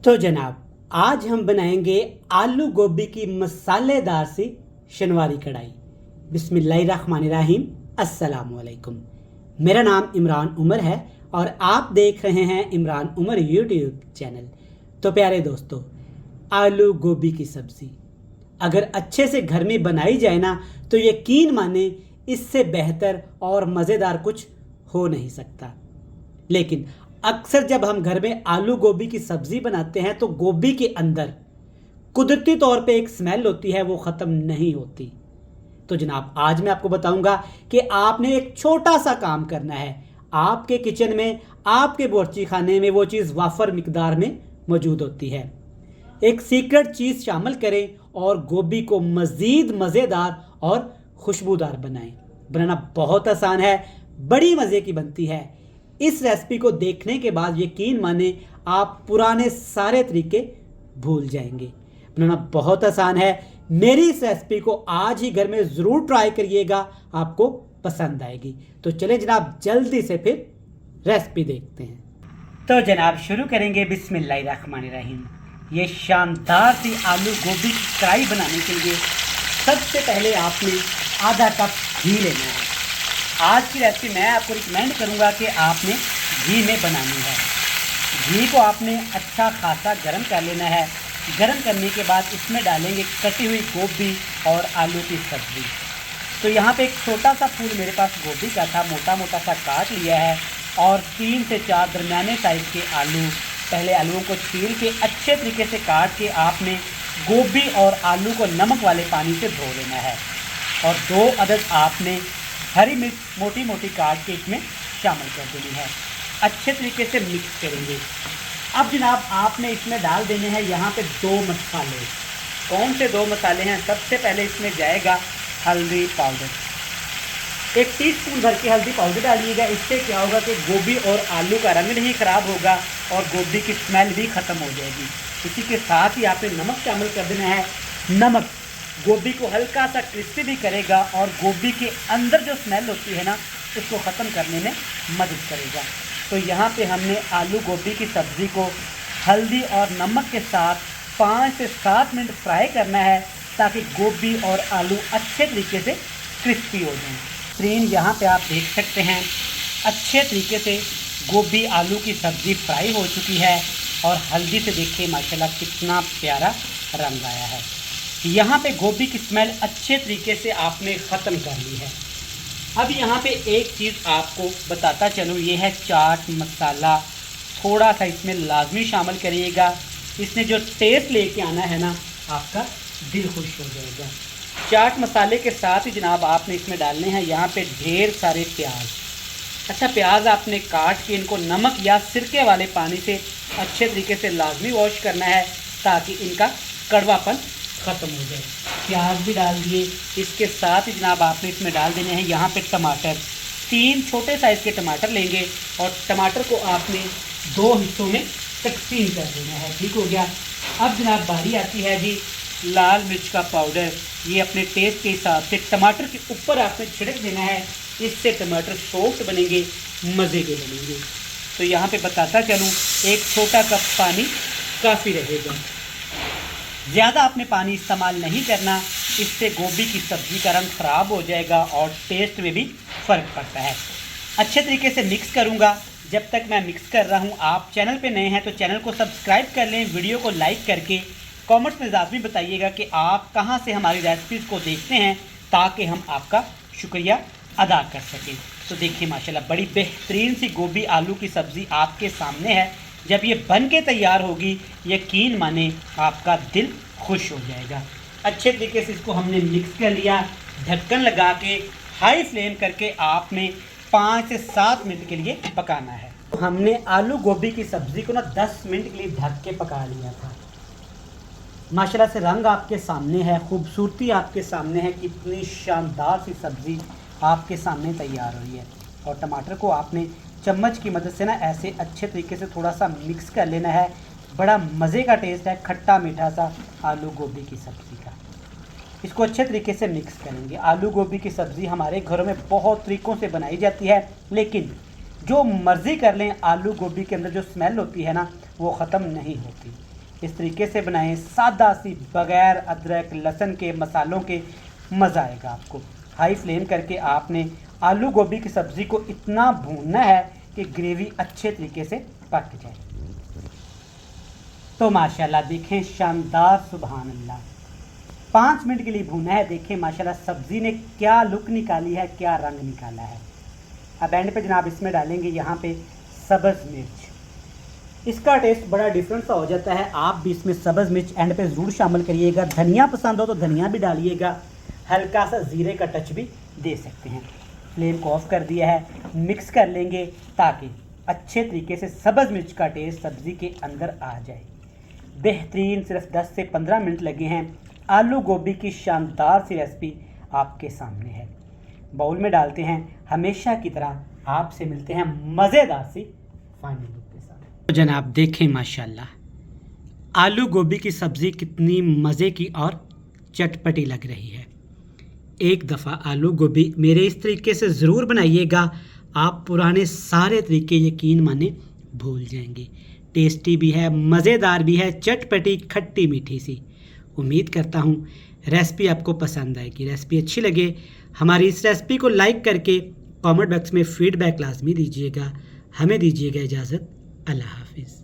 तो जनाब आज हम बनाएंगे आलू गोभी की मसालेदार सी शनवारी कढ़ाई। बिस्मिल्लाहिर्रहमानिर्रहीम। अस्सलाम वालेकुम। मेरा नाम इमरान उमर है और आप देख रहे हैं इमरान उमर यूट्यूब चैनल। तो प्यारे दोस्तों, आलू गोभी की सब्ज़ी अगर अच्छे से घर में बनाई जाए ना तो यकीन माने इससे बेहतर और मज़ेदार कुछ हो नहीं सकता। लेकिन अक्सर जब हम घर में आलू गोभी की सब्ज़ी बनाते हैं तो गोभी के अंदर कुदरती तौर पे एक स्मेल होती है, वो ख़त्म नहीं होती। तो जनाब आज मैं आपको बताऊंगा कि आपने एक छोटा सा काम करना है। आपके किचन में, आपके बावर्ची खाने में वो चीज़ वाफर मिकदार में मौजूद होती है। एक सीक्रेट चीज़ शामिल करें और गोभी को मज़ीद मज़ेदार और खुशबूदार बनाएं। बनाना बहुत आसान है, बड़ी मज़े की बनती है। इस रेसिपी को देखने के बाद यकीन माने आप पुराने सारे तरीके भूल जाएंगे। बनाना बहुत आसान है। मेरी इस रेसिपी को आज ही घर में ज़रूर ट्राई करिएगा, आपको पसंद आएगी। तो चले जनाब जल्दी से फिर रेसिपी देखते हैं। तो जनाब शुरू करेंगे बिस्मिल्लाहिर्रहमानिर्रहीम। ये शानदार सी आलू गोभी की कढ़ाई बनाने के लिए सबसे पहले आपने आधा कप घी लेना है। आज की रेसिपी मैं आपको रिकमेंड करूंगा कि आपने घी में बनानी है। घी को आपने अच्छा खासा गर्म कर लेना है। गर्म करने के बाद इसमें डालेंगे कटी हुई गोभी और आलू की सब्ज़ी। तो यहाँ पे एक छोटा सा फूल मेरे पास गोभी का था, मोटा मोटा सा काट लिया है। और 3 से 4 दरमियाने साइज़ के आलू, पहले आलूओं को छील के अच्छे तरीके से काट के आपने गोभी और आलू को नमक वाले पानी से धो लेना है। और 2 अदद आपने हरी मिर्च मोटी मोटी काट के इसमें शामिल कर देनी है। अच्छे तरीके से मिक्स करेंगे। अब जनाब आपने इसमें डाल देने हैं यहाँ पे 2 मसाले। कौन से 2 मसाले हैं? सबसे पहले इसमें जाएगा हल्दी पाउडर। 1 टीस्पून भर के हल्दी पाउडर डालिएगा। इससे क्या होगा कि गोभी और आलू का रंग नहीं ख़राब होगा और गोभी की स्मेल भी ख़त्म हो जाएगी। इसी के साथ ही आपने नमक शामिल कर देना है। नमक गोभी को हल्का सा क्रिस्पी भी करेगा और गोभी के अंदर जो स्मेल होती है ना, उसको ख़त्म करने में मदद करेगा। तो यहाँ पे हमने आलू गोभी की सब्ज़ी को हल्दी और नमक के साथ 5 से 7 मिनट फ्राई करना है ताकि गोभी और आलू अच्छे तरीके से क्रिस्पी हो जाएं। स्क्रीन यहाँ पे आप देख सकते हैं, अच्छे तरीके से गोभी आलू की सब्ज़ी फ्राई हो चुकी है और हल्दी से देखिए माशाल्लाह कितना प्यारा रंग आया है। यहाँ पे गोभी की स्मेल अच्छे तरीके से आपने ख़त्म कर ली है। अब यहाँ पे एक चीज़ आपको बताता चलूँ, ये है चाट मसाला। थोड़ा सा इसमें लाजमी शामिल करिएगा। इसने जो टेस्ट लेके आना है ना, आपका दिल खुश हो जाएगा। चाट मसाले के साथ ही जनाब आपने इसमें डालने हैं यहाँ पे ढेर सारे प्याज। अच्छा, प्याज आपने काट के इनको नमक या सिरके वाले पानी से अच्छे तरीके से लाजमी वॉश करना है ताकि इनका कड़वापन ख़त्म हो जाए। प्याज भी डाल दिए। इसके साथ ही जनाब आपने इसमें डाल देने हैं यहाँ पे टमाटर। 3 छोटे साइज़ के टमाटर लेंगे और टमाटर को आपने 2 हिस्सों में तकसीम कर देना है। ठीक हो गया। अब जनाब बारी आती है जी लाल मिर्च का पाउडर। ये अपने टेस्ट के हिसाब से टमाटर के ऊपर आपने छिड़क देना है। इससे टमाटर सॉफ्ट बनेंगे, मज़े के बनेंगे। तो यहाँ पे बताता चलूँ, 1 छोटा कप पानी काफ़ी रहेगा। ज़्यादा आपने पानी इस्तेमाल नहीं करना, इससे गोभी की सब्ज़ी का रंग ख़राब हो जाएगा और टेस्ट में भी फ़र्क पड़ता है। अच्छे तरीके से मिक्स करूँगा। जब तक मैं मिक्स कर रहा हूँ, आप चैनल पे नए हैं तो चैनल को सब्सक्राइब कर लें। वीडियो को लाइक करके कमेंट्स में लाज़मी बताइएगा कि आप कहाँ से हमारी रेसिपीज़ को देखते हैं ताकि हम आपका शुक्रिया अदा कर सकें। तो देखिए माशाल्लाह बड़ी बेहतरीन सी गोभी आलू की सब्ज़ी आपके सामने है। जब ये बन के तैयार होगी, यकीन माने आपका दिल खुश हो जाएगा। अच्छे तरीके से इसको हमने मिक्स कर लिया। ढक्कन लगा के हाई फ्लेम करके आपने 5 से 7 मिनट के लिए पकाना है। हमने आलू गोभी की सब्ज़ी को ना 10 मिनट के लिए ढक के पका लिया था। माशाल्लाह से रंग आपके सामने है, खूबसूरती आपके सामने है, कितनी शानदार सी सब्ज़ी आपके सामने तैयार हुई है। और टमाटर को आपने चम्मच की मदद से ना ऐसे अच्छे तरीके से थोड़ा सा मिक्स कर लेना है। बड़ा मज़े का टेस्ट है, खट्टा मीठा सा आलू गोभी की सब्ज़ी का। इसको अच्छे तरीके से मिक्स करेंगे। आलू गोभी की सब्ज़ी हमारे घरों में बहुत तरीक़ों से बनाई जाती है, लेकिन जो मर्ज़ी कर लें, आलू गोभी के अंदर जो स्मेल होती है ना, वो ख़त्म नहीं होती। इस तरीके से बनाएं, सादा सी, बग़ैर अदरक लहसुन के मसालों के, मज़ा आएगा आपको। हाई फ्लेम करके आपने आलू गोभी की सब्ज़ी को इतना भूनना है कि ग्रेवी अच्छे तरीके से पक जाए। तो माशाल्लाह देखें, शानदार, सुभान अल्लाह, 5 मिनट के लिए भूना है। देखें माशाल्लाह सब्ज़ी ने क्या लुक निकाली है, क्या रंग निकाला है। अब एंड पे जनाब इसमें डालेंगे यहाँ पे सब्ज़ मिर्च। इसका टेस्ट बड़ा डिफरेंट सा हो जाता है। आप भी इसमें सब्ज़ मिर्च एंड पे ज़रूर शामिल करिएगा। धनिया पसंद हो तो धनिया भी डालिएगा, हल्का सा ज़ीरे का टच भी दे सकते हैं। फ्लेम को ऑफ कर दिया है, मिक्स कर लेंगे ताकि अच्छे तरीके से सब्ज़ मिर्च का टेस्ट सब्ज़ी के अंदर आ जाए। बेहतरीन, सिर्फ 10 से 15 मिनट लगे हैं। आलू गोभी की शानदार सी रेसिपी आपके सामने है। बाउल में डालते हैं। हमेशा की तरह आपसे मिलते हैं मज़ेदार सी फाइनल लुक के साथ। तो जनाब देखें माशाल्लाह आलू गोभी की सब्ज़ी कितनी मज़े की और चटपटी लग रही है। एक दफ़ा आलू गोभी मेरे इस तरीके से ज़रूर बनाइएगा, आप पुराने सारे तरीके यकीन माने भूल जाएंगे। टेस्टी भी है, मज़ेदार भी है, चटपटी, खट्टी मीठी सी। उम्मीद करता हूँ रेसिपी आपको पसंद आएगी। रेसिपी अच्छी लगे हमारी इस रेसिपी को लाइक करके कमेंट बॉक्स में फ़ीडबैक लाजमी दीजिएगा। हमें दीजिएगा इजाज़त। अल्लाह हाफिज़।